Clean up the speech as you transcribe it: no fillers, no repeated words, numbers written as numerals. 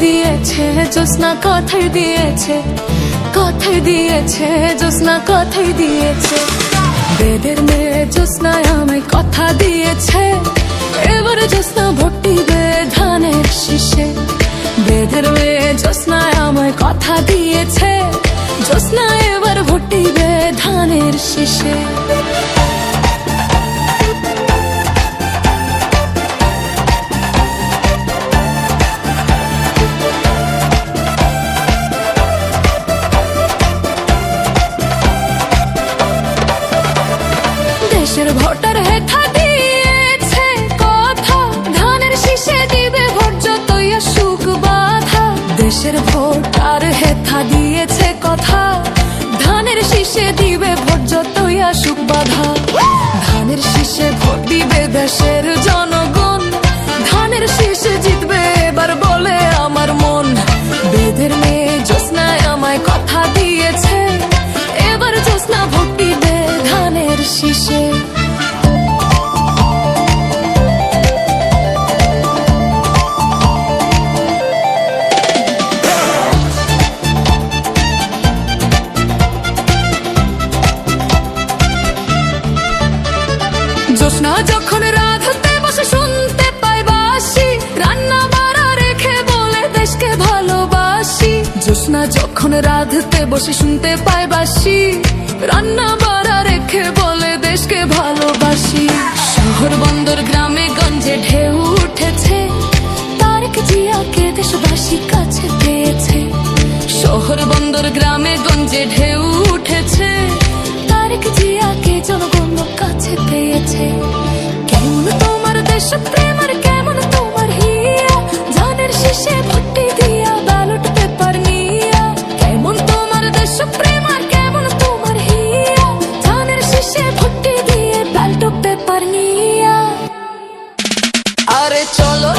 দিয়েছে জ্যোৎস্না, কথাই দিয়েছে, কথাই দিয়েছে জ্যোৎস্না, কথাই দিয়েছে। বেদের মেয়ে জ্যোৎস্নায় আমায় কথা দিয়েছে, এবারে জ্যোৎস্না ভোট দিবে ধানের শীষে। বেদের মেয়ে জ্যোৎস্নায় আমায় কথা দিয়েছে, জ্যোৎস্না এবার ভোট দিবে ধানের শীষে। দেশের ভোটার হেথা দিয়েছে কথা, ধানের শীষে দিবে ভোট যতই আসুক বাধা। দেশের ভোটার হেথা দিয়েছে কথা, ধানের শীষে দিবে ভোট যতই আসুক বাধা। ধানের শীষে ভোট দিবে দেশের জনগণ, ধানের শীষে জিতবে এবার বলে আমার মন। বেদের মেয়ে জ্যোৎস্নায় আমায় কথা দিয়েছে, এবার জ্যোৎস্না ভোট দিবে ধানের শীষে। জ্যোৎস্না যখন রাধতে বসে শুনতে পাই বাঁশি, রান্না বাড়া রেখে বলে দেশকে ভালোবাসি। জ্যোৎস্না যখন রাধতে বসে শুনতে পাই বাঁশি, রান্না বাড়া রেখে বলে দেশকে ভালোবাসি। শহর বন্দর গ্রামে গঞ্জে ঢেউ উঠেছে, তারেক জিয়াকে দেশবাসী কাছে পেয়েছে। শহর বন্দর গ্রামে গঞ্জে ঢেউ উঠেছে, তারেক জিয়াকে জনগণ কাছে পেয়েছে। কেমন তোমার দেশপ্রেম আর কেমন তোমার হিয়া, ধানের শীষে ভোট দিয়া ব্যালট পেপার নিয়া। কেমন তোমার দেশপ্রেম আর কেমন তোমার হিয়া, ধানের শীষে ভোট দিয়ে ব্যালট পেপার নিয়া। আরে চলো